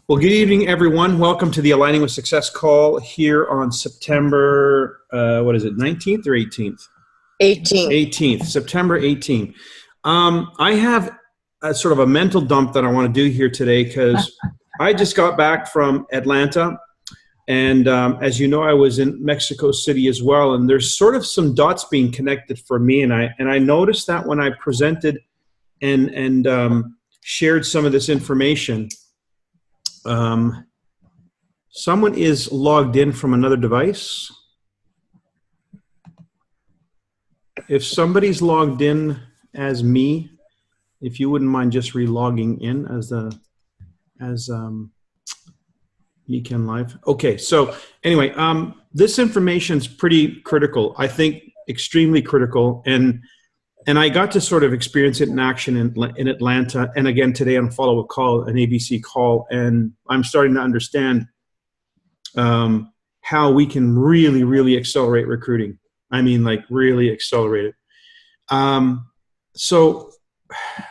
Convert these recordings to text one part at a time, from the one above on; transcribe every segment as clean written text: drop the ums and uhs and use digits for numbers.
Well, good evening, everyone. Welcome to the Aligning with Success call here on September, 19th or 18th? 18th. 18th, September 18th. I have a sort of a mental dump that I want to do here today because I just got back from Atlanta. And as you know, I was in Mexico City as well. And there's sort of some dots being connected for me. And I noticed that when I presented and shared some of this information, someone is logged in from another device. If somebody's logged in as me, if you wouldn't mind just re-logging in as Econ Live. Okay, so anyway, this information is pretty critical. I think extremely critical, and I got to sort of experience it in action in Atlanta, and again today on a follow-up call, an ABC call, and I'm starting to understand how we can really, really accelerate recruiting. I mean, like really accelerate it. So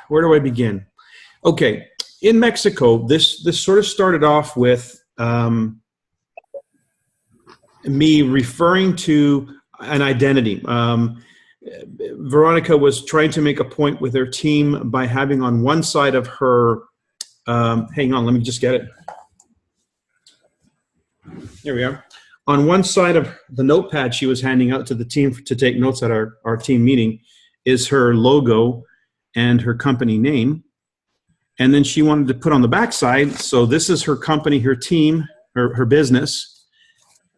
where do I begin? Okay, in Mexico, this sort of started off with me referring to an identity. Veronica was trying to make a point with her team by having on one side of her, hang on, let me just get it. Here we are. On one side of the notepad she was handing out to the team to take notes at our team meeting is her logo and her company name. And then she wanted to put on the back side, so this is her company, her team, her business.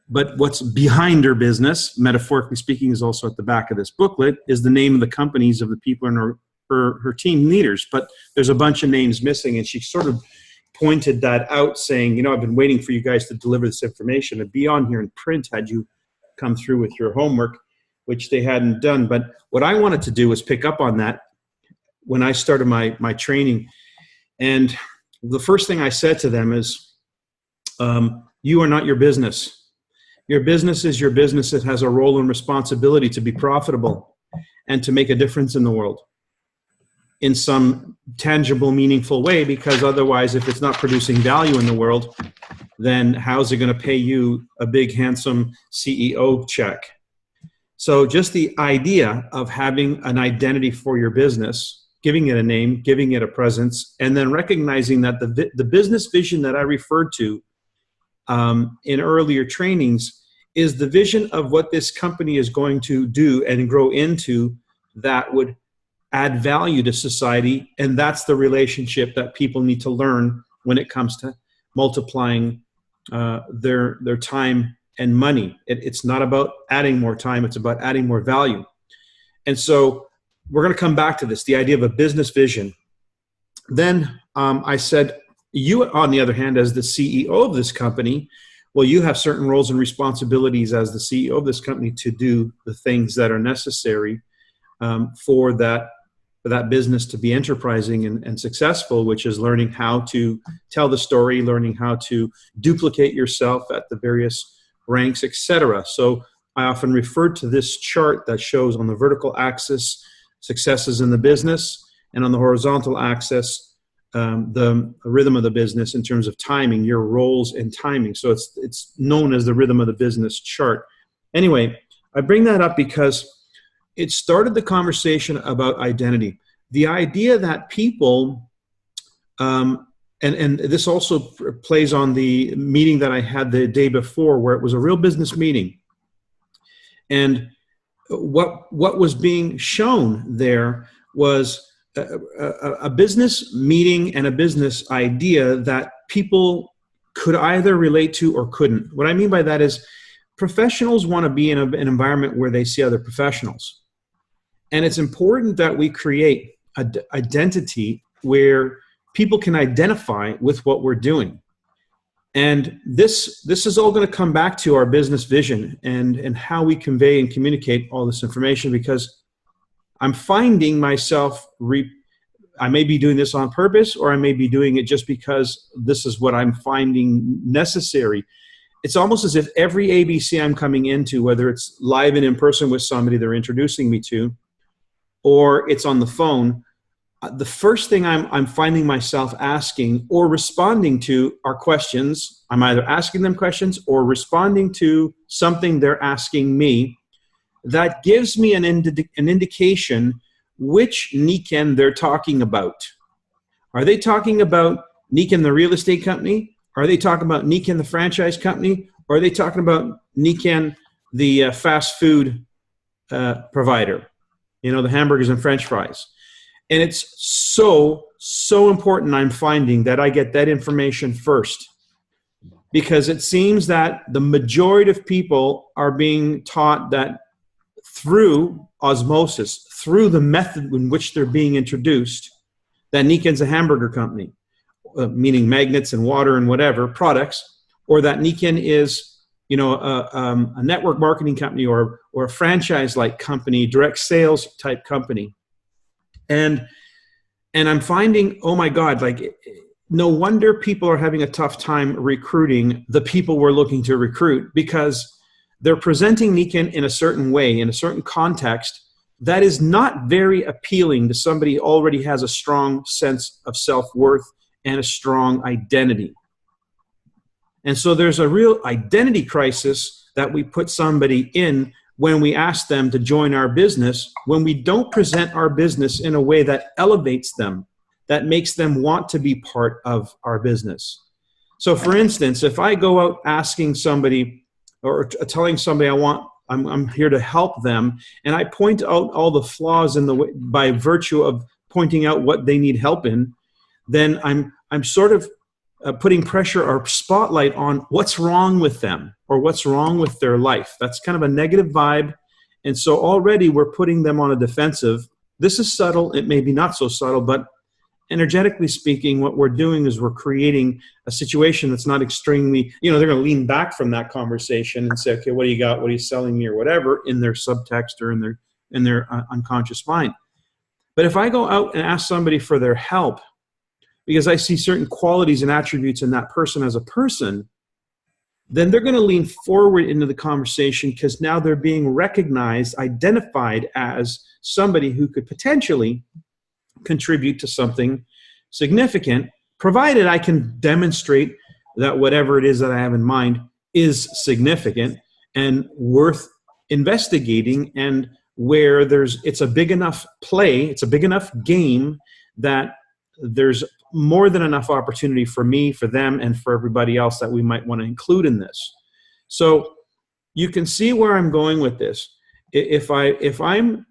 But what's behind her business, metaphorically speaking, is also at the back of this booklet, is the name of the companies of the people in her team leaders. But there's a bunch of names missing, and she sort of pointed that out, saying, you know, I've been waiting for you guys to deliver this information. It'd be on here in print had you come through with your homework, which they hadn't done. But what I wanted to do was pick up on that when I started my training. And the first thing I said to them is, you are not your business. Your business is your business. It has a role and responsibility to be profitable and to make a difference in the world in some tangible, meaningful way, because otherwise, if it's not producing value in the world, then how's it going to pay you a big, handsome CEO check? So just the idea of having an identity for your business, giving it a name, giving it a presence, and then recognizing that the business vision that I referred to in earlier trainings is the vision of what this company is going to do and grow into that would add value to society. And that's the relationship that people need to learn when it comes to multiplying their time and money. It's not about adding more time, it's about adding more value. And so we're going to come back to this, the idea of a business vision. Then I said, you, on the other hand, as the CEO of this company, well, you have certain roles and responsibilities as the CEO of this company to do the things that are necessary for that business to be enterprising and successful, which is learning how to tell the story, learning how to duplicate yourself at the various ranks, etc. So I often refer to this chart that shows on the vertical axis successes in the business, and on the horizontal axis the rhythm of the business in terms of timing, your roles and timing. So it's known as the rhythm of the business chart. Anyway, I bring that up because it started the conversation about identity. The idea that people, and this also plays on the meeting that I had the day before, where it was a real business meeting. And what was being shown there was a business meeting and a business idea that people could either relate to or couldn't. What I mean by that is professionals want to be in an environment where they see other professionals. And it's important that we create an identity where people can identify with what we're doing. And this is all going to come back to our business vision and how we convey and communicate all this information, because I'm finding myself, I may be doing this on purpose, or I may be doing it just because this is what I'm finding necessary. It's almost as if every ABC I'm coming into, whether it's live and in person with somebody they're introducing me to, or it's on the phone, the first thing I'm finding myself asking or responding to are questions. I'm either asking them questions or responding to something they're asking me that gives me an indication which Niken they're talking about. Are they talking about Niken the real estate company? Are they talking about Niken the franchise company? Or are they talking about Niken the fast food provider? You know, the hamburgers and French fries. And it's so important, I'm finding, that I get that information first. Because it seems that the majority of people are being taught that through osmosis, through the method in which they're being introduced, that Niken's a hamburger company, meaning magnets and water and whatever products, or that Niken is, you know, a network marketing company or a franchise-like company, direct sales type company. And I'm finding, oh my God, like, no wonder people are having a tough time recruiting the people we're looking to recruit, because they're presenting Niken in a certain way, in a certain context, that is not very appealing to somebody who already has a strong sense of self-worth and a strong identity. And so there's a real identity crisis that we put somebody in when we ask them to join our business, when we don't present our business in a way that elevates them, that makes them want to be part of our business. So for instance, if I go out asking somebody or telling somebody I'm here to help them, and I point out all the flaws in the way, by virtue of pointing out what they need help in, then I'm sort of putting pressure or spotlight on what's wrong with them or what's wrong with their life. That's kind of a negative vibe. And so already we're putting them on a defensive. This is subtle. It may be not so subtle, but energetically speaking, what we're doing is we're creating a situation that's not extremely, you know, they're going to lean back from that conversation and say, okay, what do you got? What are you selling me or whatever, in their subtext or in their unconscious mind. But if I go out and ask somebody for their help, because I see certain qualities and attributes in that person as a person, then they're going to lean forward into the conversation, because now they're being recognized, identified as somebody who could potentially contribute to something significant, provided I can demonstrate that whatever it is that I have in mind is significant and worth investigating, and where it's a big enough play, it's a big enough game that there's more than enough opportunity for me, for them, and for everybody else that we might want to include in this. So you can see where I'm going with this. If I'm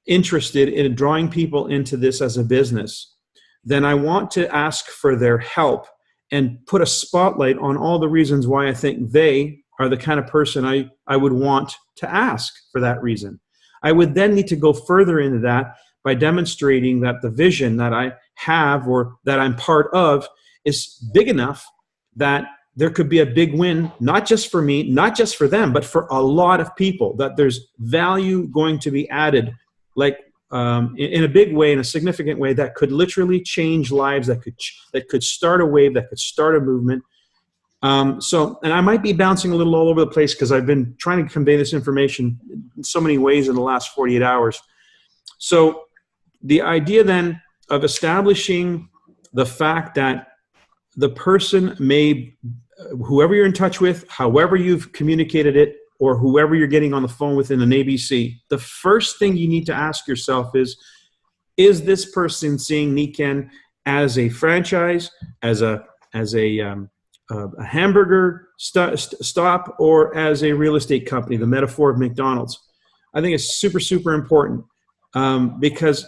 interested in drawing people into this as a business, then I want to ask for their help and put a spotlight on all the reasons why I think they are the kind of person I would want to ask for that reason. I would then need to go further into that by demonstrating that the vision that I have or that I'm part of is big enough that there could be a big win, not just for me, not just for them, but for a lot of people, that there's value going to be added, like in a big way, in a significant way, that could literally change lives, that could start a wave, that could start a movement. And I might be bouncing a little all over the place because I've been trying to convey this information in so many ways in the last 48 hours. So the idea then of establishing the fact that the person may, whoever you're in touch with, however you've communicated it, or whoever you're getting on the phone with in an ABC, the first thing you need to ask yourself is this person seeing Niken as a franchise, as a hamburger stop, or as a real estate company, the metaphor of McDonald's? I think it's super, super important, because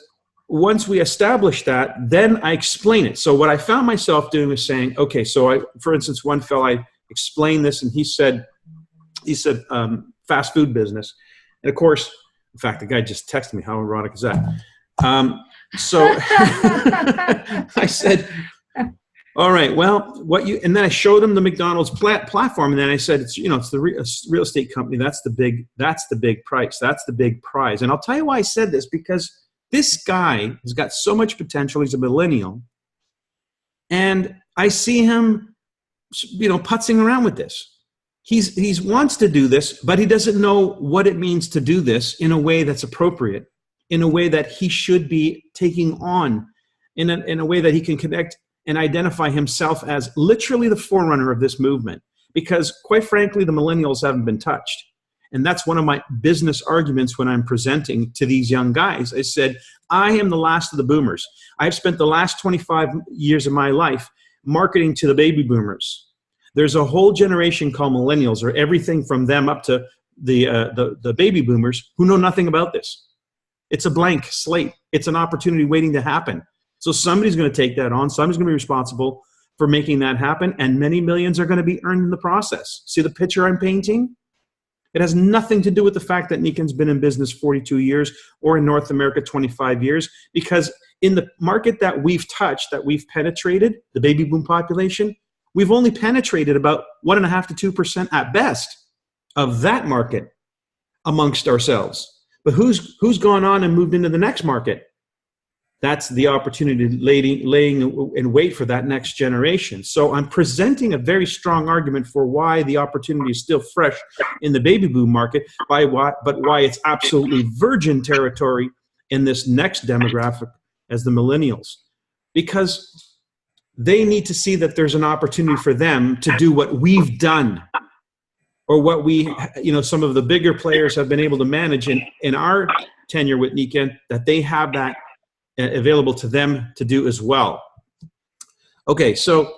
once we establish that, then I explain it. So what I found myself doing was saying, okay, so for instance, one fellow, I explained this, and he said, fast food business. And of course, in fact, the guy just texted me. How ironic is that? So I said, all right, well, and then I showed him the McDonald's platform. And then I said, it's the real estate company. That's the big price. That's the big prize. And I'll tell you why I said this, because this guy has got so much potential. He's a millennial. And I see him, putzing around with this. He wants to do this, but he doesn't know what it means to do this in a way that's appropriate, in a way that he should be taking on in a way that he can connect and identify himself as literally the forerunner of this movement. Because quite frankly, the millennials haven't been touched. And that's one of my business arguments when I'm presenting to these young guys. I said, I am the last of the boomers. I've spent the last 25 years of my life marketing to the baby boomers. There's a whole generation called millennials, or everything from them up to the baby boomers, who know nothing about this. It's a blank slate. It's an opportunity waiting to happen. So somebody's going to take that on. Somebody's going to be responsible for making that happen, and many millions are going to be earned in the process. See the picture I'm painting? It has nothing to do with the fact that Nikan's been in business 42 years or in North America 25 years, because in the market that we've touched, that we've penetrated, the baby boom population, we've only penetrated about 1.5 to 2% at best of that market amongst ourselves. But who's gone on and moved into the next market? That's the opportunity, laying in wait for that next generation. So I'm presenting a very strong argument for why the opportunity is still fresh in the baby boom market, but why it's absolutely virgin territory in this next demographic as the millennials. Because they need to see that there's an opportunity for them to do what we've done, or what some of the bigger players have been able to manage in our tenure with Nikan, that they have that available to them to do as well. Okay, so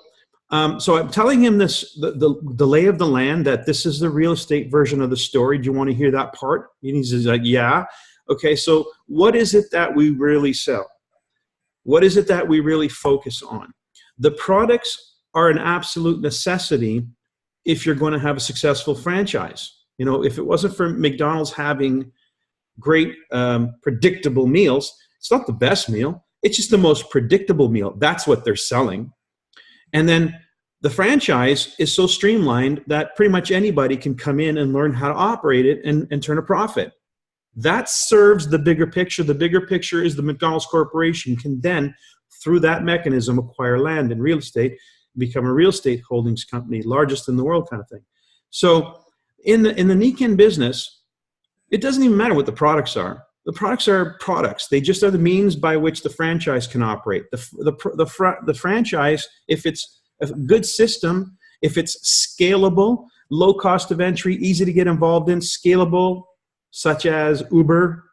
I'm telling him this, the lay of the land, that this is the real estate version of the story. Do you want to hear that part? And he's like, yeah. Okay, so what is it that we really sell? What is it that we really focus on? The products are an absolute necessity if you're going to have a successful franchise. You know, if it wasn't for McDonald's having great predictable meals, it's not the best meal. It's just the most predictable meal. That's what they're selling. And then the franchise is so streamlined that pretty much anybody can come in and learn how to operate it and turn a profit. That serves the bigger picture. The bigger picture is the McDonald's Corporation can then, through that mechanism, acquire land and real estate, become a real estate holdings company, largest in the world kind of thing. So in the Nikan business, it doesn't even matter what the products are. The products are products. They just are the means by which the franchise can operate. The franchise, if it's a good system, if it's scalable, low cost of entry, easy to get involved in, scalable, such as Uber,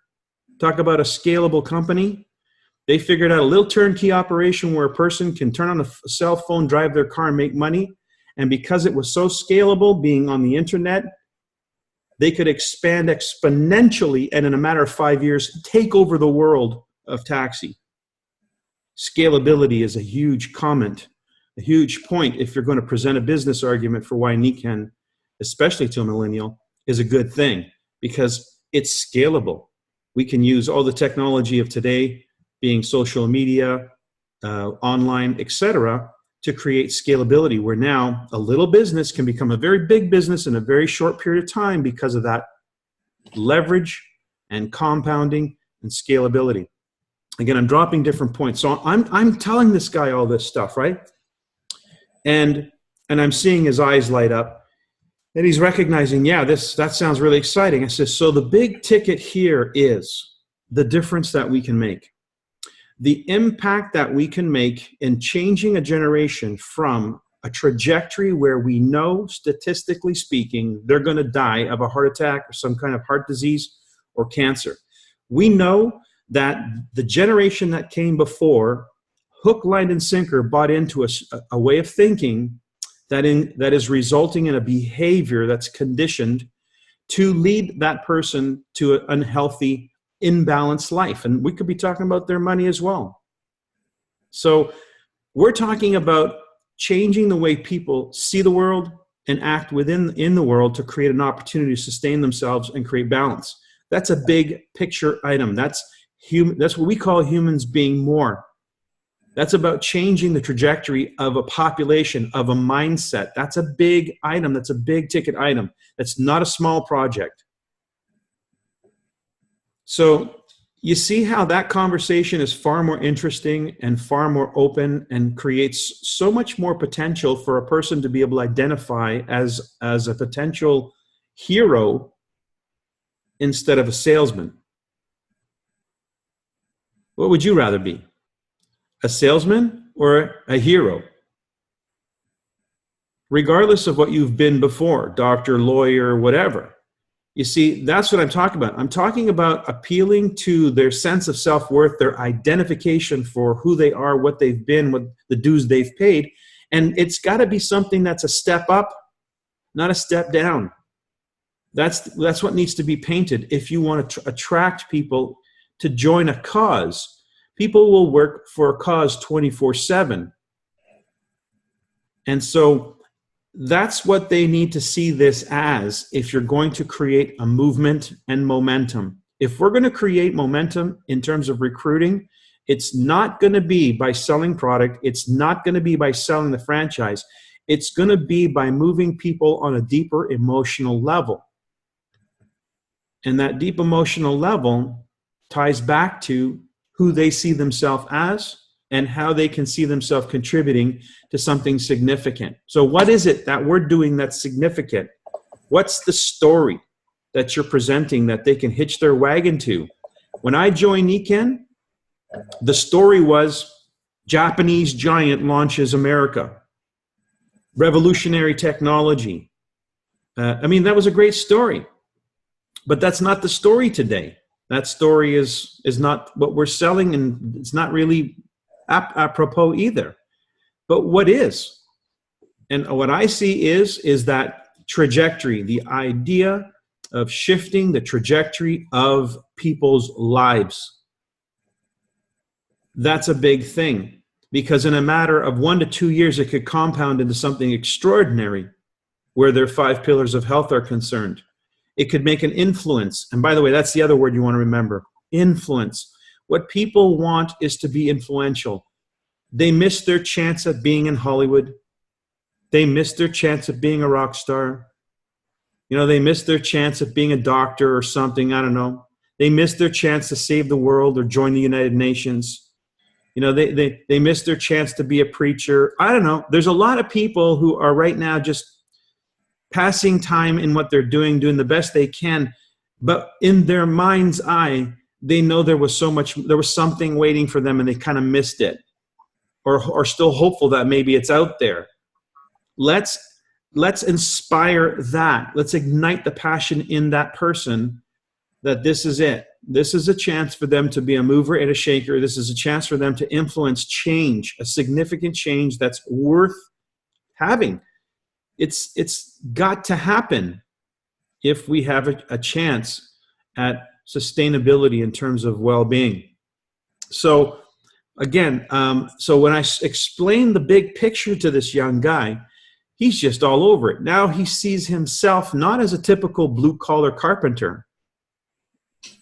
talk about a scalable company. They figured out a little turnkey operation where a person can turn on a cell phone, drive their car, and make money. And because it was so scalable, being on the internet, they could expand exponentially and in a matter of 5 years, take over the world of taxi. Scalability is a huge comment, a huge point if you're going to present a business argument for why Nikan, especially to a millennial, is a good thing, because it's scalable. We can use all the technology of today, being social media, online, etc., to create scalability, where now a little business can become a very big business in a very short period of time because of that leverage and compounding and scalability. Again, I'm dropping different points. So I'm telling this guy all this stuff, right? And I'm seeing his eyes light up, and he's recognizing, yeah, that sounds really exciting. I said, so the big ticket here is the difference that we can make. The impact that we can make in changing a generation from a trajectory where we know, statistically speaking, they're going to die of a heart attack or some kind of heart disease or cancer. We know that the generation that came before, hook, line, and sinker, bought into a way of thinking that is resulting in a behavior that's conditioned to lead that person to an unhealthy, imbalanced life. And we could be talking about their money as well. So we're talking about changing the way people see the world and act in the world to create an opportunity to sustain themselves and create balance. That's a big picture item. That's what we call humans being more. That's about changing the trajectory of a population, of a mindset. That's a big item. That's a big ticket item. That's not a small project. So you see how that conversation is far more interesting and far more open and creates so much more potential for a person to be able to identify as a potential hero instead of a salesman. What would you rather be? A salesman or a hero? Regardless of what you've been before, doctor, lawyer, whatever. You see, that's what I'm talking about. I'm talking about appealing to their sense of self-worth, their identification for who they are, what they've been, what the dues they've paid. And it's got to be something that's a step up, not a step down. That's what needs to be painted. If you want to attract people to join a cause, people will work for a cause 24/7. And so that's what they need to see this as if you're going to create a movement and momentum. If we're going to create momentum in terms of recruiting, it's not going to be by selling product. It's not going to be by selling the franchise. It's going to be by moving people on a deeper emotional level. And that deep emotional level ties back to who they see themselves as and how they can see themselves contributing to something significant. So what is it that we're doing that's significant? What's the story that you're presenting that they can hitch their wagon to? When I joined Nikken, the story was Japanese giant launches America. Revolutionary technology. That was a great story. But that's not the story today. That story is not what we're selling, and it's not really apropos either. But what is? And what I see is that trajectory, the idea of shifting the trajectory of people's lives. That's a big thing, because in a matter of 1 to 2 years, it could compound into something extraordinary where their 5 pillars of health are concerned. It could make an influence. And by the way, that's the other word you want to remember, influence. What people want is to be influential. They miss their chance at being in Hollywood. They miss their chance at being a rock star. They miss their chance at being a doctor or something. I don't know. They miss their chance to save the world or join the United Nations. They miss their chance to be a preacher. I don't know. There's a lot of people who are right now just passing time in what they're doing the best they can. But in their mind's eye, they know there was something waiting for them and they kind of missed it, or still hopeful that maybe it's out there. Let's inspire that. Let's ignite the passion in that person that this is it. This is a chance for them to be a mover and a shaker. This is a chance for them to influence change, a significant change that's worth having. It's got to happen if we have a chance at sustainability in terms of well-being. So again, so when I explain the big picture to this young guy, he's just all over it. Now he sees himself not as a typical blue-collar carpenter.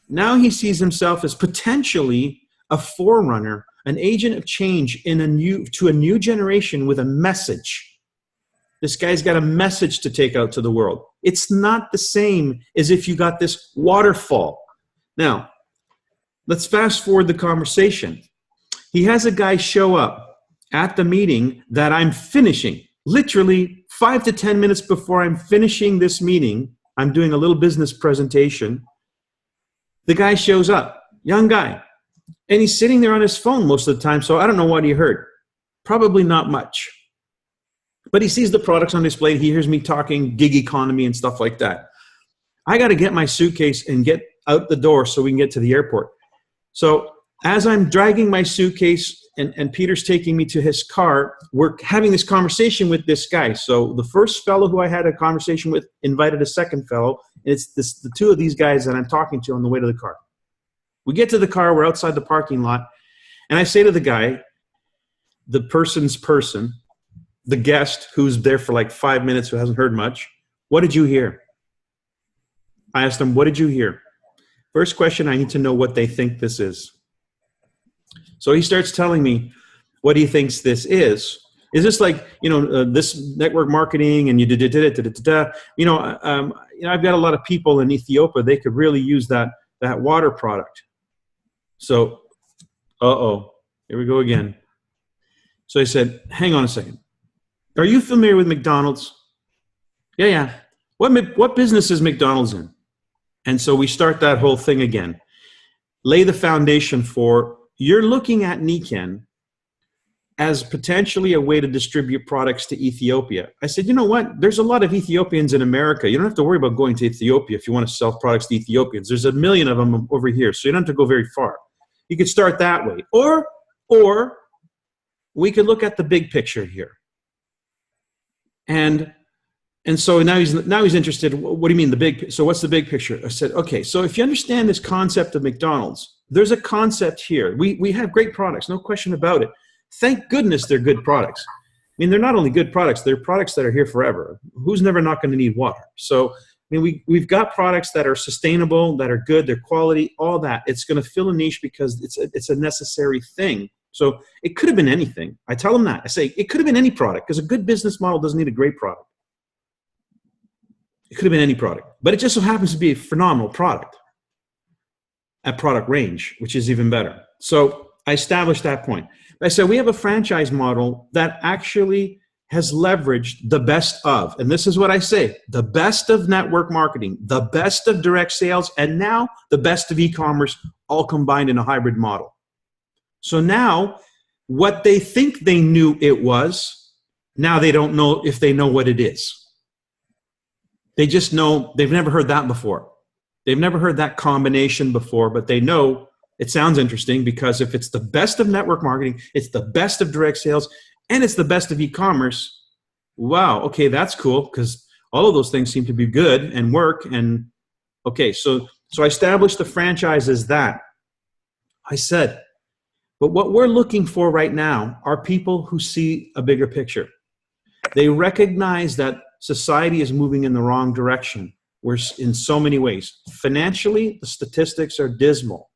Now he sees himself as potentially a forerunner, an agent of change to a new generation with a message. This guy's got a message to take out to the world. It's not the same as if you got this waterfall. Now, let's fast forward the conversation. He has a guy show up at the meeting that I'm finishing. Literally 5 to 10 minutes before I'm finishing this meeting, I'm doing a little business presentation. The guy shows up, young guy, and he's sitting there on his phone most of the time, so I don't know what he heard. Probably not much. But he sees the products on display. He hears me talking gig economy and stuff like that. I got to get my suitcase and get out the door so we can get to the airport. So as I'm dragging my suitcase and Peter's taking me to his car, we're having this conversation with this guy. So the first fellow who I had a conversation with invited a second fellow. And it's the two of these guys that I'm talking to on the way to the car. We get to the car. We're outside the parking lot. And I say to the guy, the person's person, the guest who's there for like 5 minutes who hasn't heard much, what did you hear? I asked him, what did you hear? First question, I need to know what they think this is. So he starts telling me what he thinks this is. Is this like, this network marketing and you did it, I've got a lot of people in Ethiopia, they could really use that water product. So, here we go again. So I said, hang on a second. Are you familiar with McDonald's? Yeah. What business is McDonald's in? And so we start that whole thing again. Lay the foundation for, you're looking at Nikken as potentially a way to distribute products to Ethiopia. I said, you know what? There's a lot of Ethiopians in America. You don't have to worry about going to Ethiopia if you want to sell products to Ethiopians. There's 1 million of them over here, so you don't have to go very far. You could start that way. Or we could look at the big picture here. And so now he's interested. What do you mean the big? So what's the big picture? I said, okay. So if you understand this concept of McDonald's, there's a concept here. We have great products, no question about it. Thank goodness they're good products. I mean, they're not only good products; they're products that are here forever. Who's never not going to need water? So I mean, we've got products that are sustainable, that are good, they're quality, all that. It's going to fill a niche because it's a necessary thing. So it could have been anything. I tell them that. I say it could have been any product because a good business model doesn't need a great product. It could have been any product, but it just so happens to be a phenomenal product at product range, which is even better. So I established that point. I said, we have a franchise model that actually has leveraged the best of, and this is what I say, the best of network marketing, the best of direct sales, and now the best of e-commerce all combined in a hybrid model. So now what they think they knew it was, now they don't know if they know what it is. They just know they've never heard that before. They've never heard that combination before, but they know it sounds interesting because if it's the best of network marketing, it's the best of direct sales, and it's the best of e-commerce, wow, okay, that's cool because all of those things seem to be good and work. And okay, so I established the franchise as that. I said, but what we're looking for right now are people who see a bigger picture. They recognize that society is moving in the wrong direction. We're in so many ways. Financially, the statistics are dismal.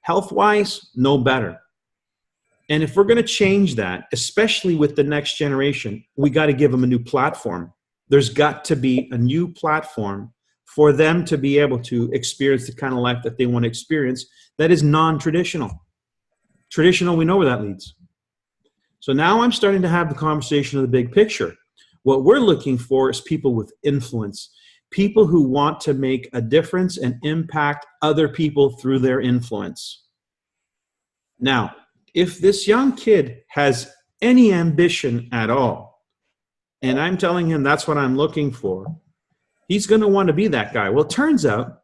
Health-wise, no better. And if we're going to change that, especially with the next generation, we got to give them a new platform. There's got to be a new platform for them to be able to experience the kind of life that they want to experience that is non-traditional. Traditional, we know where that leads. So now I'm starting to have the conversation of the big picture. What we're looking for is people with influence, people who want to make a difference and impact other people through their influence. Now, if this young kid has any ambition at all, and I'm telling him that's what I'm looking for, he's going to want to be that guy. Well, it turns out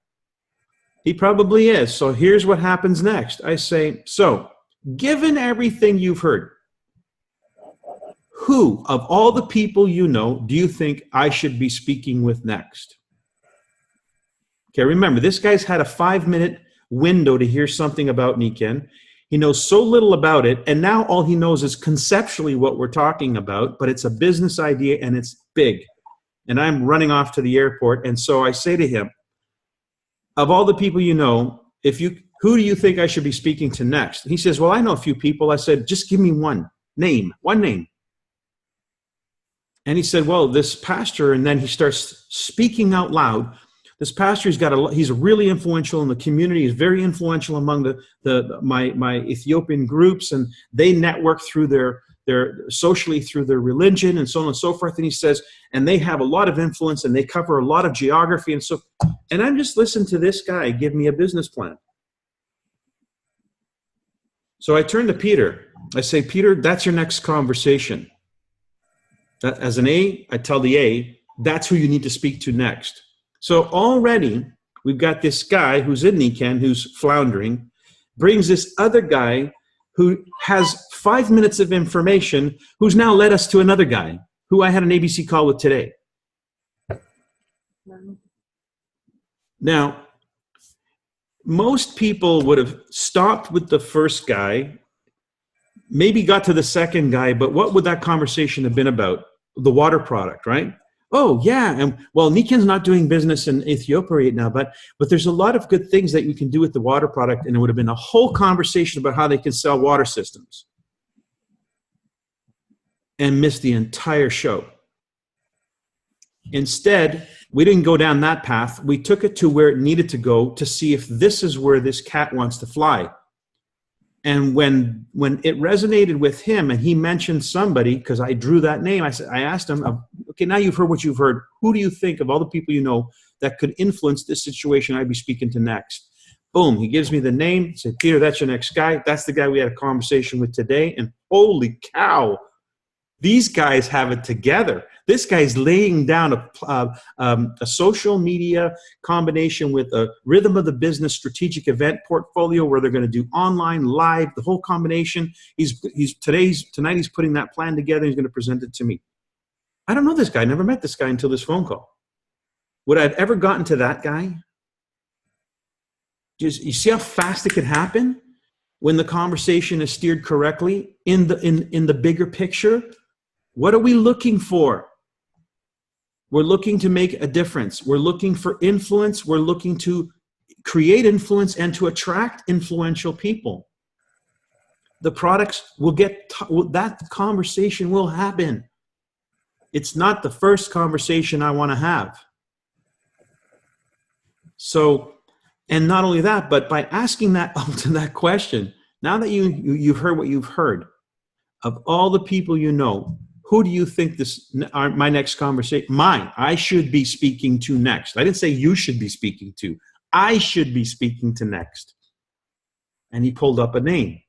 he probably is. So here's what happens next. I say, so given everything you've heard, who of all the people you know do you think I should be speaking with next? Okay, remember, this guy's had a 5-minute window to hear something about Niken. He knows so little about it, and now all he knows is conceptually what we're talking about, but it's a business idea and it's big. And I'm running off to the airport, and so I say to him, of all the people you know, who do you think I should be speaking to next? He says, well, I know a few people. I said, just give me one name. And he said, well, this pastor, and then he starts speaking out loud. This pastor, he's really influential in the community. He's very influential among my Ethiopian groups, and they network through their socially through their religion and so on and so forth. And he says, and they have a lot of influence and they cover a lot of geography. And I'm just listening to this guy give me a business plan. So I turn to Peter. I say, Peter, that's your next conversation. As an A, I tell the A, that's who you need to speak to next. So already we've got this guy who's in Niken, who's floundering, brings this other guy who has 5 minutes of information, who's now led us to another guy who I had an ABC call with today. Now, most people would have stopped with the first guy, maybe got to the second guy, but what would that conversation have been about? The water product, right? Oh, yeah, and well, Niken's not doing business in Ethiopia right now, but there's a lot of good things that you can do with the water product, and it would have been a whole conversation about how they can sell water systems. And missed the entire show. Instead, we didn't go down that path. We took it to where it needed to go to see if this is where this cat wants to fly. And when it resonated with him and he mentioned somebody, because I drew that name, I asked him, okay, now you've heard what you've heard. Who do you think of all the people you know that could influence this situation I'd be speaking to next? Boom, he gives me the name. Said, Peter, that's your next guy. That's the guy we had a conversation with today. And holy cow, these guys have it together. This guy's laying down a social media combination with a rhythm of the business strategic event portfolio where they're going to do online, live, the whole combination. Tonight he's putting that plan together. He's going to present it to me. I don't know this guy. I never met this guy until this phone call. Would I have ever gotten to that guy? You see how fast it could happen when the conversation is steered correctly in the bigger picture? What are we looking for? We're looking to make a difference. We're looking for influence. We're looking to create influence and to attract influential people. The products will that conversation will happen. It's not the first conversation I want to have. So, and not only that, but by asking that question, now that you've heard what you've heard, of all the people you know, who do you think my next conversation, I should be speaking to next? I didn't say you should be speaking to. I should be speaking to next. And he pulled up a name.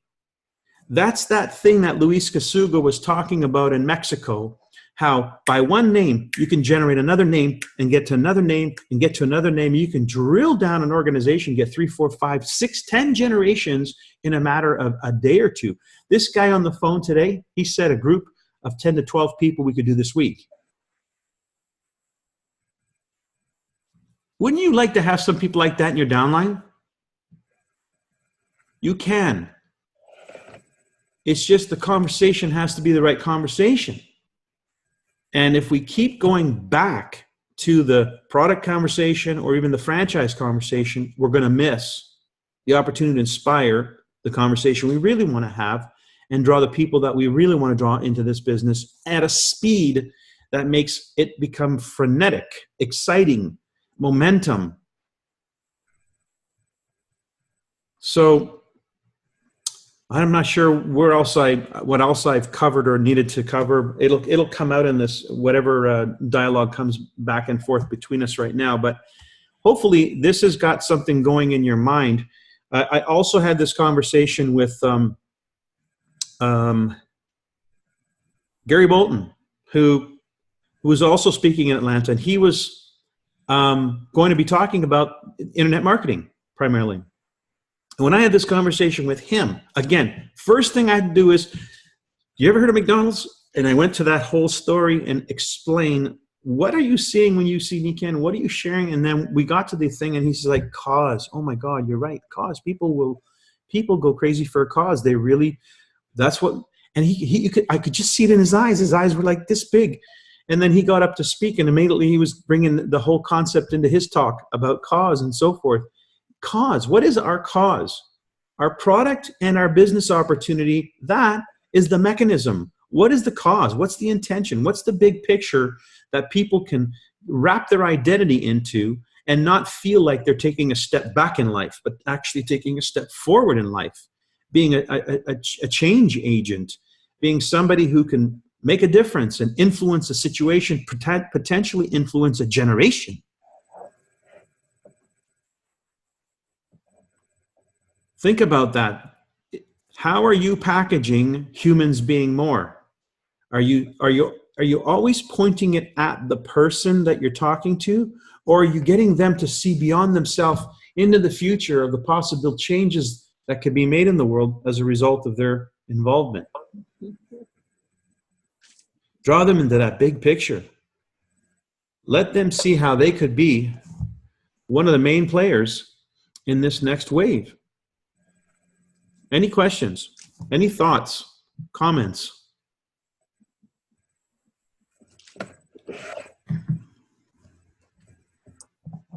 That's that thing that Luis Casuga was talking about in Mexico, how by one name, you can generate another name and get to another name and get to another name. You can drill down an organization, get 3, 4, 5, 6, 10 generations in a matter of a day or two. This guy on the phone today, he said a group of 10 to 12 people we could do this week. Wouldn't you like to have some people like that in your downline? You can. It's just the conversation has to be the right conversation. And if we keep going back to the product conversation or even the franchise conversation, we're going to miss the opportunity to inspire the conversation we really want to have and draw the people that we really want to draw into this business at a speed that makes it become frenetic, exciting, momentum. So I'm not sure what else I've covered or needed to cover. It'll come out in this, whatever dialogue comes back and forth between us right now. But hopefully this has got something going in your mind. I also had this conversation with Gary Bolton, who was also speaking in Atlanta, and he was going to be talking about internet marketing primarily. And when I had this conversation with him, again, first thing I had to do is, you ever heard of McDonald's? And I went to that whole story and explain, what are you seeing when you see Nikan? What are you sharing? And then we got to the thing, and he's like, cause. Oh my God, you're right. Cause. People go crazy for a cause. They really, that's what, and I could just see it in his eyes. His eyes were like this big. And then he got up to speak, and immediately he was bringing the whole concept into his talk about cause and so forth. Cause. What is our cause? Our product and our business opportunity, that is the mechanism. What is the cause? What's the intention? What's the big picture that people can wrap their identity into and not feel like they're taking a step back in life, but actually taking a step forward in life, being a change agent, being somebody who can make a difference and influence a situation, potentially influence a generation. Think about that. How are you packaging humans being more? Are you always pointing it at the person that you're talking to, or are you getting them to see beyond themselves into the future of the possible changes that could be made in the world as a result of their involvement? Draw them into that big picture. Let them see how they could be one of the main players in this next wave. Any questions? Any thoughts? Comments? I'll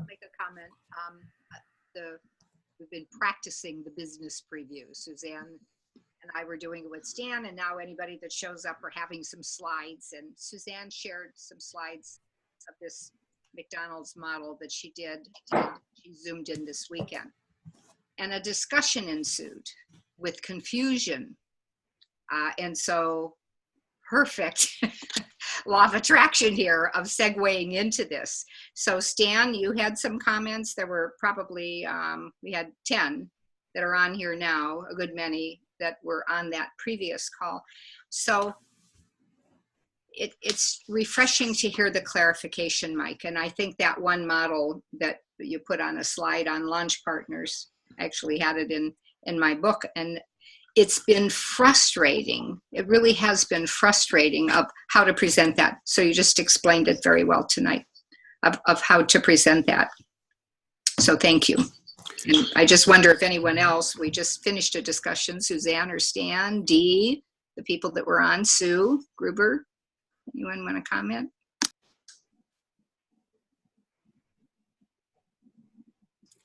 make a comment. We've been practicing the business preview. Suzanne and I were doing it with Stan, and now anybody that shows up are having some slides. And Suzanne shared some slides of this McDonald's model that she did. She zoomed in this weekend. And a discussion ensued with confusion. And so perfect law of attraction here of segueing into this. So Stan, you had some comments. There were probably, we had 10 that are on here now, a good many. that were on that previous call. So it's refreshing to hear the clarification, Mike. And I think that one model that you put on a slide on launch partners, I actually had it in my book, and it's been frustrating. It really has been frustrating of how to present that. So you just explained it very well tonight of how to present that. So thank you. And I just wonder if anyone else, we just finished a discussion, Suzanne or Stan, Dee, the people that were on, Sue, Gruber. Anyone want to comment?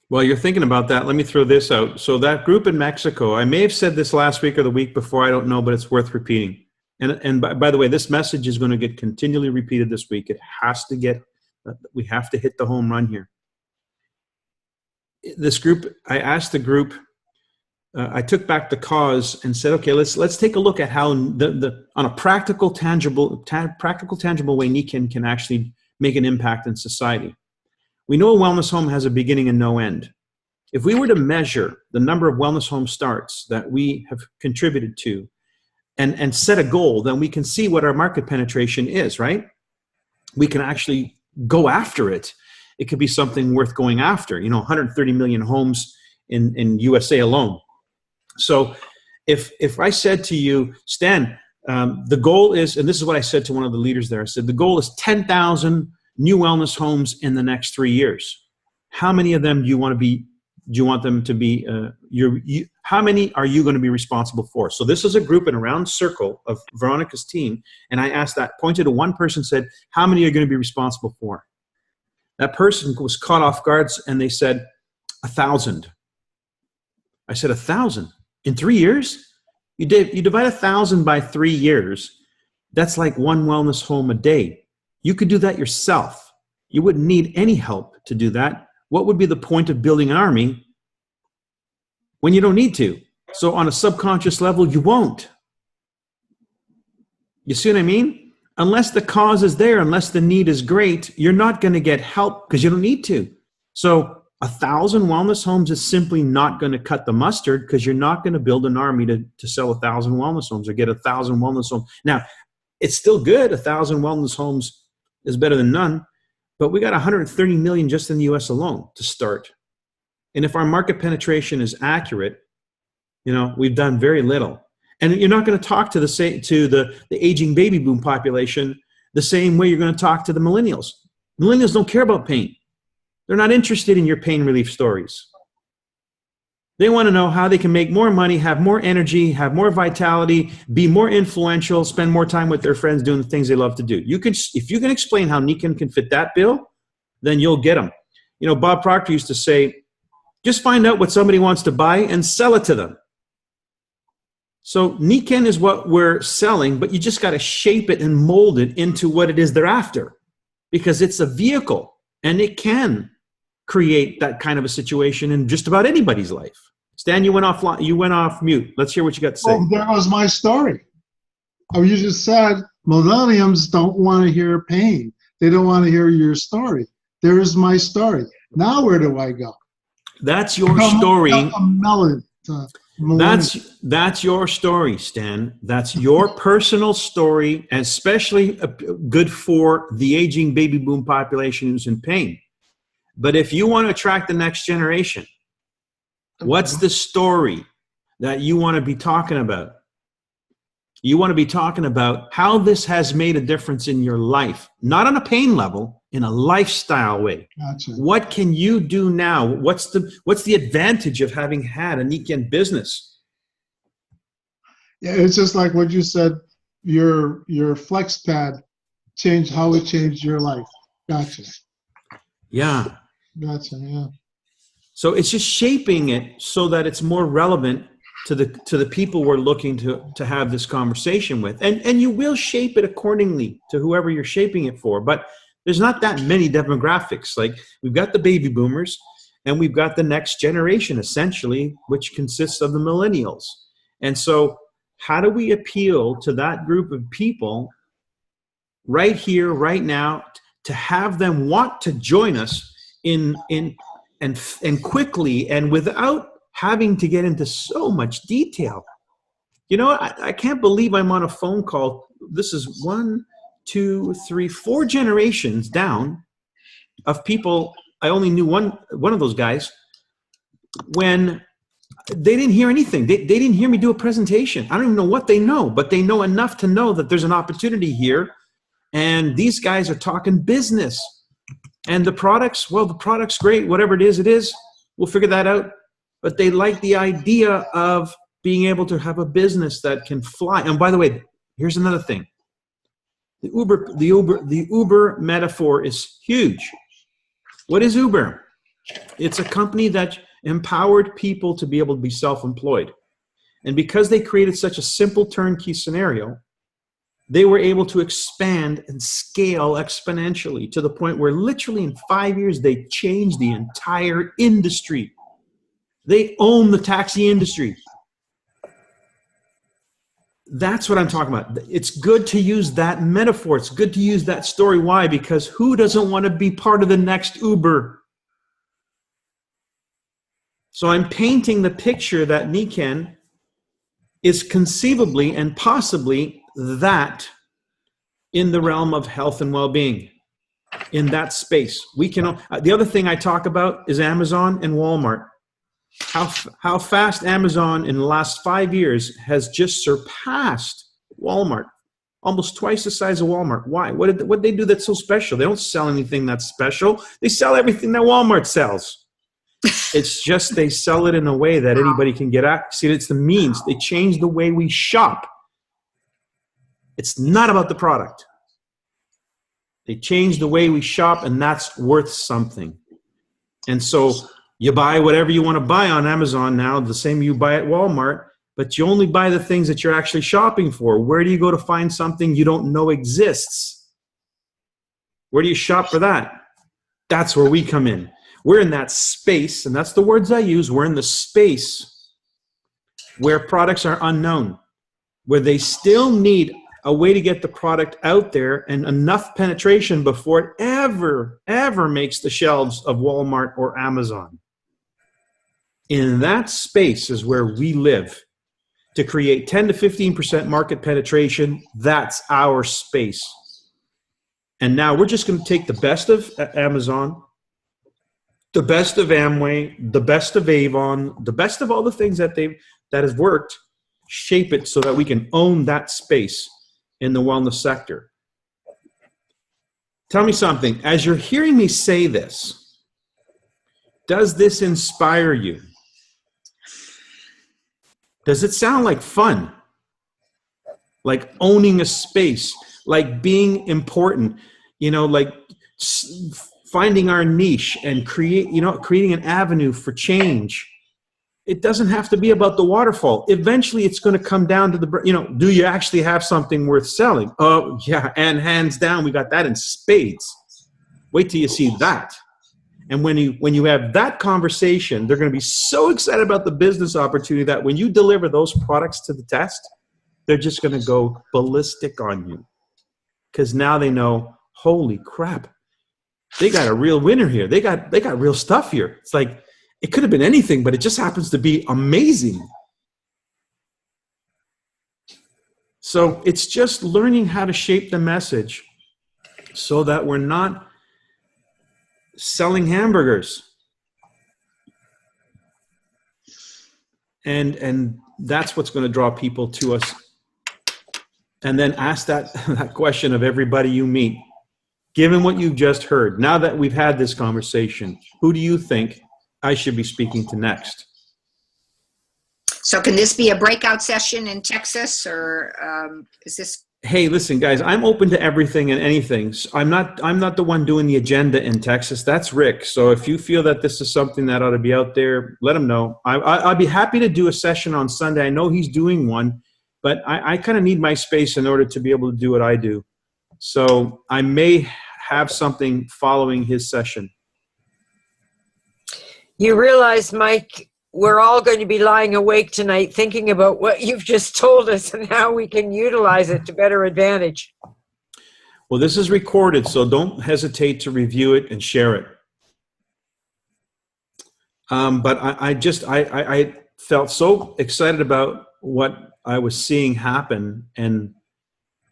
While you're thinking about that, let me throw this out. So that group in Mexico, I may have said this last week or the week before, I don't know, but it's worth repeating. And by the way, this message is going to get continually repeated this week. It has to get, we have to hit the home run here. This group, I asked the group, I took back the cause and said, okay, let's take a look at how on a practical, tangible way, Nikken can actually make an impact in society. We know a wellness home has a beginning and no end. If we were to measure the number of wellness home starts that we have contributed to and set a goal, then we can see what our market penetration is, right? We can actually go after it. It could be something worth going after, 130 million homes in USA alone. So if I said to you, Stan, the goal is, and this is what I said to one of the leaders there, I said, the goal is 10,000 new wellness homes in the next 3 years. How many of them do you want them to be, how many are you going to be responsible for? So this is a group in a round circle of Veronica's team. And I asked that, pointed to one person, said, how many are you going to be responsible for? That person was caught off guard and they said, 1,000. I said, 1,000 in 3 years? You divide 1,000 by 3 years. That's like one wellness home a day. You could do that yourself. You wouldn't need any help to do that. What would be the point of building an army when you don't need to? So on a subconscious level, you won't. You see what I mean? Unless the cause is there, unless the need is great, you're not going to get help because you don't need to. So 1,000 wellness homes is simply not going to cut the mustard because you're not going to build an army to sell 1,000 wellness homes or get 1,000 wellness homes. Now, it's still good. 1,000 wellness homes is better than none, but we got 130 million just in the US alone to start. And if our market penetration is accurate, we've done very little. And you're not going to talk to the aging baby boom population the same way you're going to talk to the millennials. Millennials don't care about pain. They're not interested in your pain relief stories. They want to know how they can make more money, have more energy, have more vitality, be more influential, spend more time with their friends doing the things they love to do. If you can explain how Nikken can fit that bill, then you'll get them. Bob Proctor used to say, just find out what somebody wants to buy and sell it to them. So Nikken is what we're selling, but you just got to shape it and mold it into what it is they're after, because it's a vehicle and it can create that kind of a situation in just about anybody's life. Stan, you went off mute. Let's hear what you got to say. Oh, that was my story. Oh, you just said millennials don't want to hear pain. They don't want to hear your story. There's my story. Now where do I go? That's your story. That's That's your story, Stan. That's your personal story, especially good for the aging baby boom population who's in pain. But if you want to attract the next generation, what's the story that you want to be talking about? You want to be talking about how this has made a difference in your life, not on a pain level, in a lifestyle way. Gotcha. What can you do now? What's the advantage of having had a Nikken business? Yeah, it's just like what you said. Your flex pad changed how it changed your life. Gotcha. Yeah. Gotcha. Yeah. So it's just shaping it so that it's more relevant to the people we're looking to have this conversation with. And you will shape it accordingly to whoever you're shaping it for. But there's not that many demographics. Like, we've got the baby boomers and we've got the next generation, essentially, which consists of the millennials. And so how do we appeal to that group of people right here, right now, to have them want to join us and quickly and without having to get into so much detail? You know, I can't believe I'm on a phone call. This is 1, 2, 3, 4 generations down of people. I only knew one of those guys when they didn't hear anything. They didn't hear me do a presentation. I don't even know what they know, but they know enough to know that there's an opportunity here. And these guys are talking business. And the products, well, the product's great. Whatever it is. We'll figure that out. But they like the idea of being able to have a business that can fly. And by the way, here's another thing. The Uber metaphor is huge. What is Uber? It's a company that empowered people to be able to be self-employed. And because they created such a simple turnkey scenario, they were able to expand and scale exponentially to the point where literally in 5 years, they changed the entire industry. They own the taxi industry. That's what I'm talking about. It's good to use that metaphor. It's good to use that story. Why? Because who doesn't want to be part of the next Uber? So I'm painting the picture that Niken is conceivably and possibly that in the realm of health and well-being, in that space. We can. The other thing I talk about is Amazon and Walmart. How fast Amazon in the last 5 years has just surpassed Walmart, almost twice the size of Walmart. Why? What did they do that's so special? They don't sell anything that's special. They sell everything that Walmart sells. It's just they sell it in a way that anybody can get at. See, it's the means. They change the way we shop. It's not about the product. They change the way we shop, and that's worth something. And so you buy whatever you want to buy on Amazon now, the same you buy at Walmart, but you only buy the things that you're actually shopping for. Where do you go to find something you don't know exists? Where do you shop for that? That's where we come in. We're in that space, and that's the words I use. We're in the space where products are unknown, where they still need a way to get the product out there and enough penetration before it ever makes the shelves of Walmart or Amazon. In that space is where we live. To create 10 to 15% market penetration, that's our space. And now we're just going to take the best of Amazon, the best of Amway, the best of Avon, the best of all the things that has worked, shape it so that we can own that space in the wellness sector. Tell me something. As you're hearing me say this, does this inspire you? Does it sound like fun? Like owning a space, like being important, like finding our niche and creating an avenue for change. It doesn't have to be about the waterfall. Eventually, it's going to come down to do you actually have something worth selling? Oh, yeah, and hands down, we got that in spades. Wait till you see that. And when you have that conversation, they're going to be so excited about the business opportunity that when you deliver those products to the test, they're just going to go ballistic on you. Because now they know, holy crap, they got a real winner here. They got real stuff here. It's like, it could have been anything, but it just happens to be amazing. So it's just learning how to shape the message so that we're not selling hamburgers. And that's what's going to draw people to us. And then ask that question of everybody you meet. Given what you've just heard, now that we've had this conversation, who do you think I should be speaking to next? So can this be a breakout session in Texas, or is this? Hey, listen, guys, I'm open to everything and anything. So I'm not the one doing the agenda in Texas. That's Rick. So if you feel that this is something that ought to be out there, let him know. I'd be happy to do a session on Sunday. I know he's doing one, but I kind of need my space in order to be able to do what I do. So I may have something following his session. You realize, Mike, we're all going to be lying awake tonight thinking about what you've just told us and how we can utilize it to better advantage. Well, this is recorded, so don't hesitate to review it and share it. But I felt so excited about what I was seeing happen, and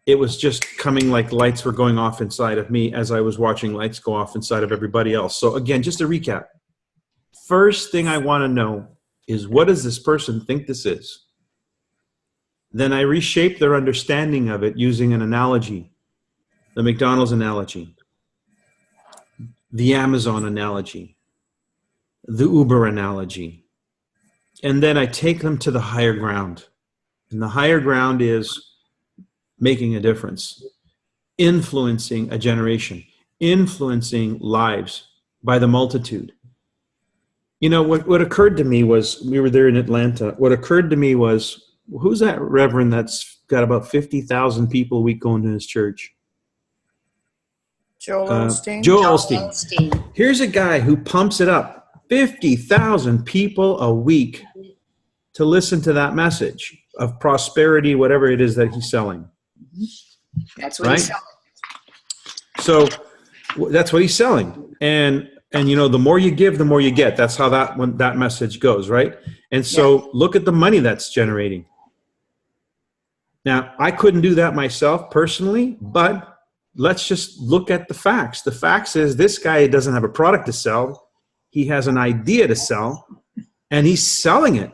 it was just coming like lights were going off inside of me as I was watching lights go off inside of everybody else. So again, just to recap, first thing I want to know is, what does this person think this is? Then I reshape their understanding of it using an analogy, the McDonald's analogy, the Amazon analogy, the Uber analogy. And then I take them to the higher ground. And the higher ground is making a difference, influencing a generation, influencing lives by the multitude. You know, what occurred to me was, we were there in Atlanta. What occurred to me was, who's that reverend that's got about 50,000 people a week going to his church? Joel Osteen. Joel Osteen. Here's a guy who pumps it up, 50,000 people a week to listen to that message of prosperity, whatever it is that he's selling. That's what he's selling. So that's what he's selling. And you know, the more you give, the more you get. That's how that message goes, right? And so look at the money that's generating. Now, I couldn't do that myself personally, but let's just look at the facts. The facts is, this guy doesn't have a product to sell. He has an idea to sell, and he's selling it.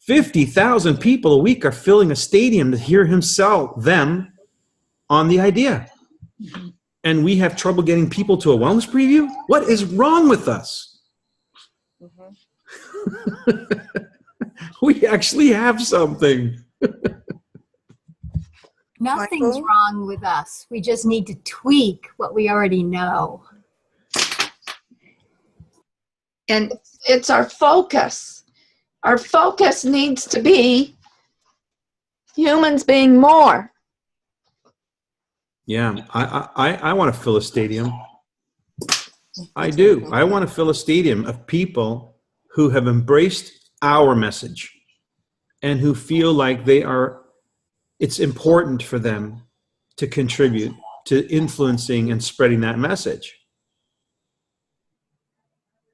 50,000 people a week are filling a stadium to hear him sell them on the idea. And we have trouble getting people to a wellness preview? What is wrong with us? We actually have something. Nothing's Michael? wrong with us. We just need to tweak what we already know. And It's our focus. Our focus needs to be humans being more. Yeah, I want to fill a stadium. I do. I want to fill a stadium of people who have embraced our message and who feel like it's important for them to contribute to influencing and spreading that message.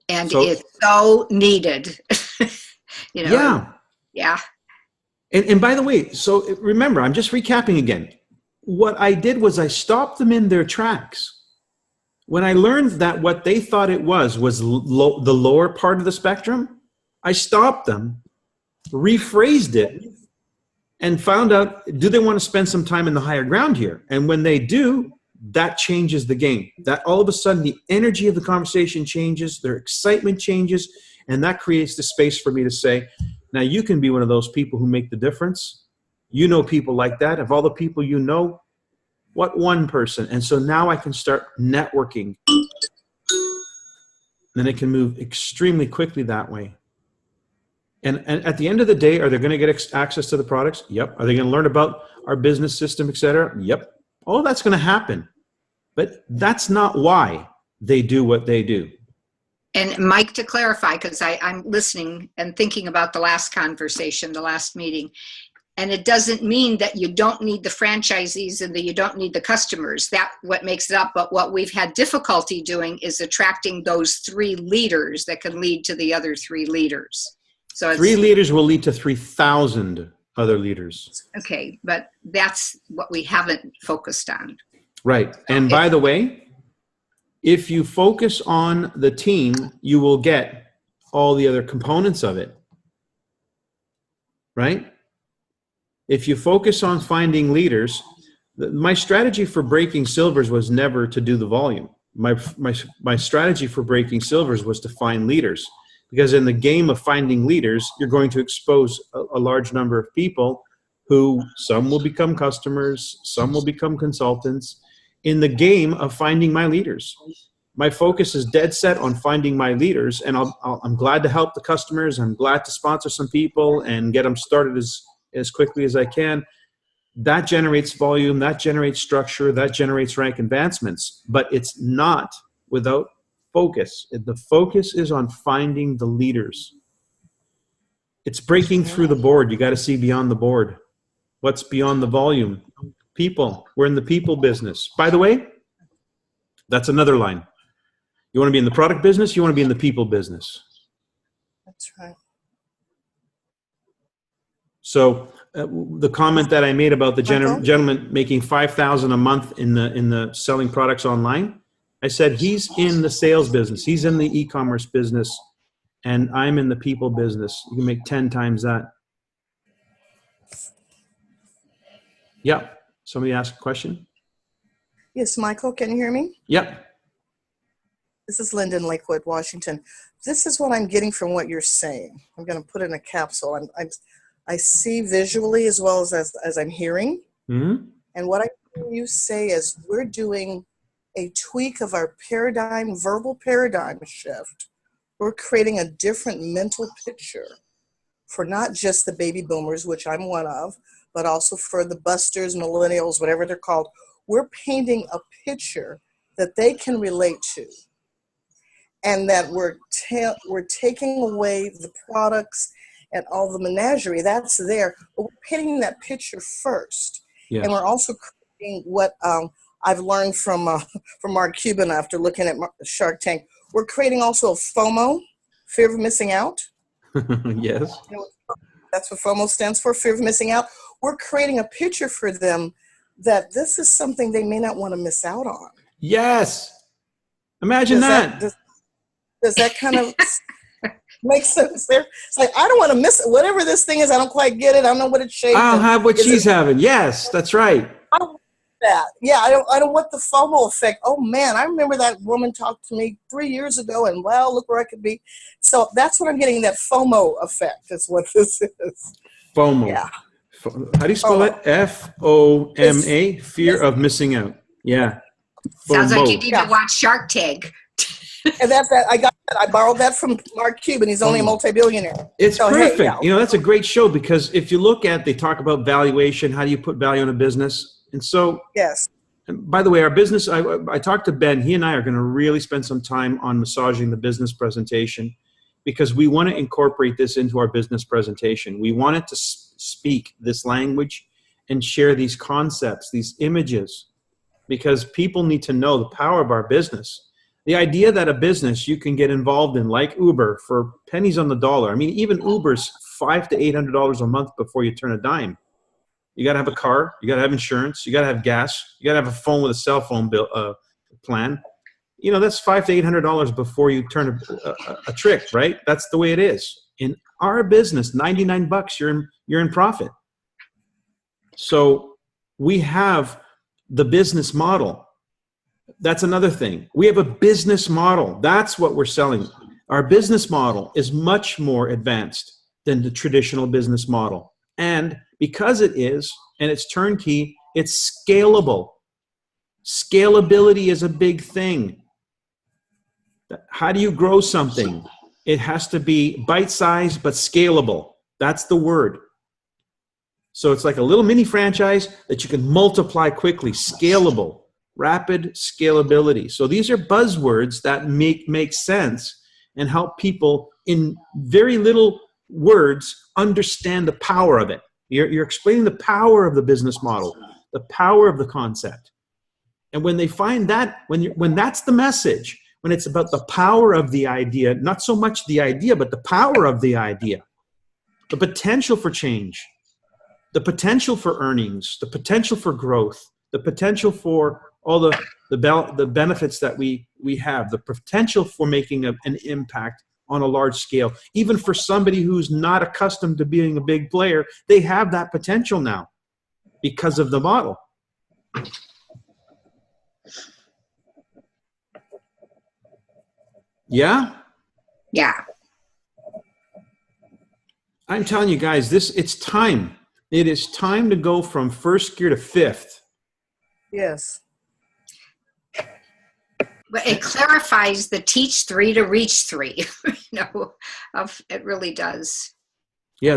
And So- it's so needed. You know? Yeah. And by the way, so remember, I'm just recapping again. What I did was I stopped them in their tracks. When I learned that what they thought it was the lower part of the spectrum, I stopped them, rephrased it, and found out, do they want to spend some time in the higher ground here? And when they do, that changes the game. That all of a sudden the energy of the conversation changes, their excitement changes, and that creates the space for me to say, now you can be one of those people who make the difference. You know people like that. Of all the people you know, what one person? And so now I can start networking. Then it can move extremely quickly that way. And at the end of the day, are they going to get access to the products? Yep. Are they going to learn about our business system, et cetera? Yep. All that's going to happen. But that's not why they do what they do. And Mike, to clarify, because I'm listening and thinking about the last conversation, the last meeting, and it doesn't mean that you don't need the franchisees and that you don't need the customers. That's what makes it up. But what we've had difficulty doing is attracting those 3 leaders that can lead to the other 3 leaders. So 3 leaders will lead to 3,000 other leaders. Okay, but that's what we haven't focused on. Right. And by the way, if you focus on the team, you will get all the other components of it. Right? If you focus on finding leaders, my strategy for breaking silvers was never to do the volume. My strategy for breaking silvers was to find leaders. Because in the game of finding leaders, you're going to expose a large number of people who, some will become customers, some will become consultants. In the game of finding my leaders, my focus is dead set on finding my leaders, and I'm glad to help the customers. I'm glad to sponsor some people and get them started as quickly as I can. That generates volume, that generates structure, that generates rank advancements, but it's not without focus. The focus is on finding the leaders. It's breaking through the board. You got to see beyond the board. What's beyond the volume? People. We're in the people business. By the way, that's another line. You want to be in the product business, you want to be in the people business. That's right. So the comment that I made about the Michael? gentleman making $5,000 a month in the selling products online, I said he's in the sales business, he's in the e-commerce business, and I'm in the people business. You can make 10 times that. Yeah. Somebody asked a question. Yes, Michael, can you hear me? Yep. This is Lyndon Lakewood, Washington. This is what I'm getting from what you're saying. I'm going to put it in a capsule. I see visually as well as I'm hearing. Mm-hmm. And what I hear you say is we're doing a tweak of our paradigm, verbal paradigm shift. We're creating a different mental picture for not just the baby boomers, which I'm one of, but also for the busters, millennials, whatever they're called. We're painting a picture that they can relate to. And that we're taking away the products and all the menagerie that's there, but we're painting that picture first. Yes. And we're also creating what I've learned from Mark Cuban after looking at Shark Tank. We're creating also a FOMO, fear of missing out. Yes. You know, that's what FOMO stands for, fear of missing out. We're creating a picture for them that this is something they may not want to miss out on. Yes. Imagine that. Does that kind of make sense there? It's like, I don't want to miss it. Whatever this thing is, I don't quite get it. I don't know what it's shaped. I'll have what she's having. Yes, that's right. I don't want that. Yeah, I don't want the FOMO effect. Oh man, I remember that woman talked to me 3 years ago, and wow, look where I could be. So that's what I'm getting. That FOMO effect is what this is. FOMO. Yeah. How do you spell it? FOMA. Fear of missing out. Yeah. Sounds like FOMO. you need to watch Shark Tank. And that's that. I borrowed that from Mark Cuban. He's only a multi-billionaire. It's So, perfect. hey, yeah. You know, that's a great show because if you look at, they talk about valuation, how do you put value in a business? And so, Yes. and by the way, our business, I talked to Ben, he and I are going to really spend some time on massaging the business presentation because we want to incorporate this into our business presentation. We want it to speak this language and share these concepts, these images, because people need to know the power of our business. The idea that a business you can get involved in, like Uber, for pennies on the dollar. I mean, even Uber's $500 to $800 a month before you turn a dime. You got to have a car. You got to have insurance. You got to have gas. You got to have a phone with a cell phone bill plan. You know, that's $500 to $800 before you turn a trick, right? That's the way it is. In our business, $99, you're in profit. So we have the business model. That's another thing. We have a business model. That's what we're selling. Our business model is much more advanced than the traditional business model. And because it is, and it's turnkey, it's scalable. Scalability is a big thing. How do you grow something? It has to be bite-sized but scalable. That's the word. So it's like a little mini franchise that you can multiply quickly, scalable. Rapid scalability. So these are buzzwords that make sense and help people in very little words understand the power of it. You're explaining the power of the business model, the power of the concept. And when they find that, when that's the message, when it's about the power of the idea, not so much the idea, but the power of the idea, the potential for change, the potential for earnings, the potential for growth, the potential for all the benefits that we have, the potential for making an impact on a large scale. Even for somebody who's not accustomed to being a big player, they have that potential now because of the model. Yeah? Yeah. I'm telling you guys, it's time. It is time to go from first gear to fifth. Yes. But it clarifies the teach 3 to reach 3. It really does. Yeah,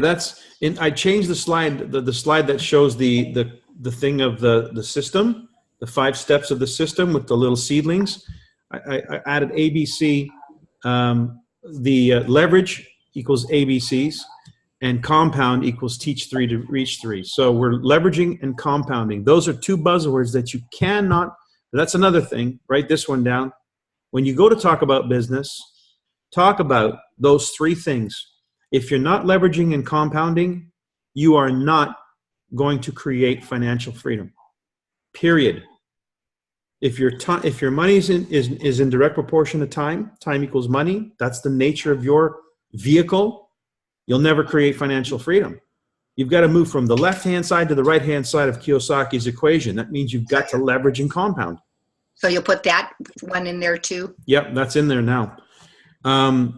I changed the slide, the slide that shows the thing of the system, the 5 steps of the system with the little seedlings. I added ABC. The leverage equals ABCs, and compound equals teach 3 to reach 3. So we're leveraging and compounding. Those are 2 buzzwords that you cannot. That's another thing. Write this one down. When you go to talk about business, talk about those 3 things. If you're not leveraging and compounding, you are not going to create financial freedom. Period. If your money is in direct proportion to time equals money, that's the nature of your vehicle, you'll never create financial freedom. You've got to move from the left-hand side to the right-hand side of Kiyosaki's equation. That means you've got to leverage and compound. So you'll put that one in there too? Yep, that's in there now. And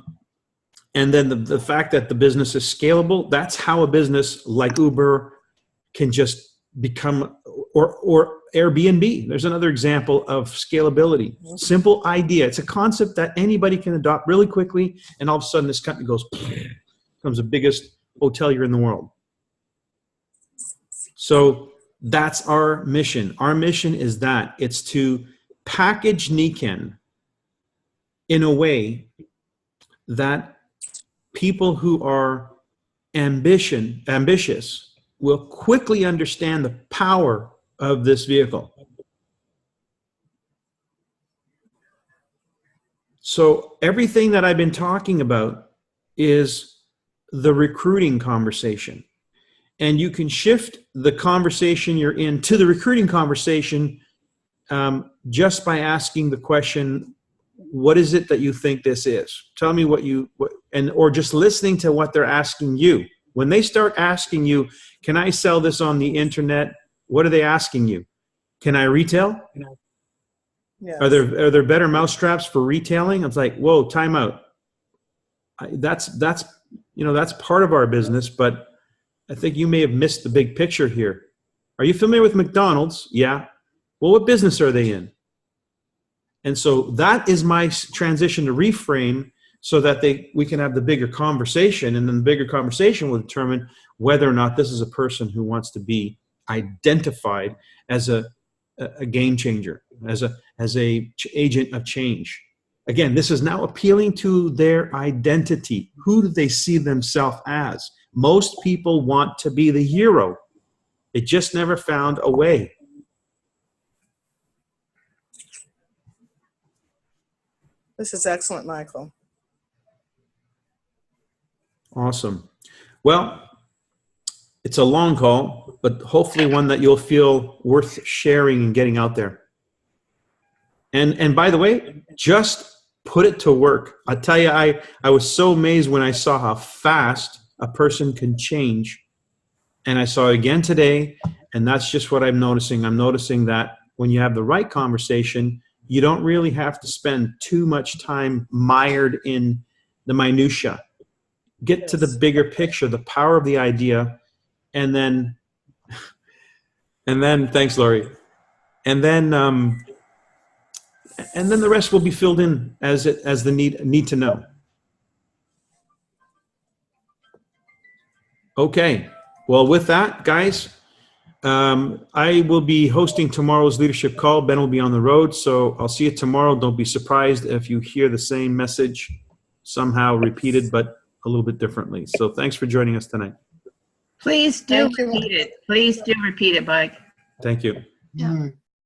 then the fact that the business is scalable, that's how a business like Uber can just become, or Airbnb. There's another example of scalability. Simple idea. It's a concept that anybody can adopt really quickly, and all of a sudden this company becomes the biggest hotelier in the world. So that's our mission. Our mission is that it's to package Nikken in a way that people who are ambitious will quickly understand the power of this vehicle. So everything that I've been talking about is the recruiting conversation. And you can shift the conversation you're in to the recruiting conversation just by asking the question, what is it that you think this is? Tell me or just listening to what they're asking you. When they start asking you, can I sell this on the internet? What are they asking you? Can I retail? Yes. Are there better mousetraps for retailing? It's like, whoa, time out. That's part of our business, but I think you may have missed the big picture here. Are you familiar with McDonald's? Yeah. Well, what business are they in? And so that is my transition to reframe so that we can have the bigger conversation, and then the bigger conversation will determine whether or not this is a person who wants to be identified as a game changer, as a agent of change. Again, this is now appealing to their identity. Who do they see themselves as? Most people want to be the hero. They just never found a way. This is excellent, Michael. Awesome. Well, it's a long call, but hopefully one that you'll feel worth sharing and getting out there. And by the way, just put it to work. I tell you, I was so amazed when I saw how fast a person can change. And I saw it again today, and that's just what I'm noticing. I'm noticing that when you have the right conversation, you don't really have to spend too much time mired in the minutia. Get to the bigger picture, the power of the idea, and then thanks, Laurie. And then the rest will be filled in as the need to know. Okay. Well, with that, guys, I will be hosting tomorrow's leadership call. Ben will be on the road, so I'll see you tomorrow. Don't be surprised if you hear the same message somehow repeated, but a little bit differently. So thanks for joining us tonight. Please do Thank you. repeat it. Please do repeat it, Mike. Thank you. Yeah. All right.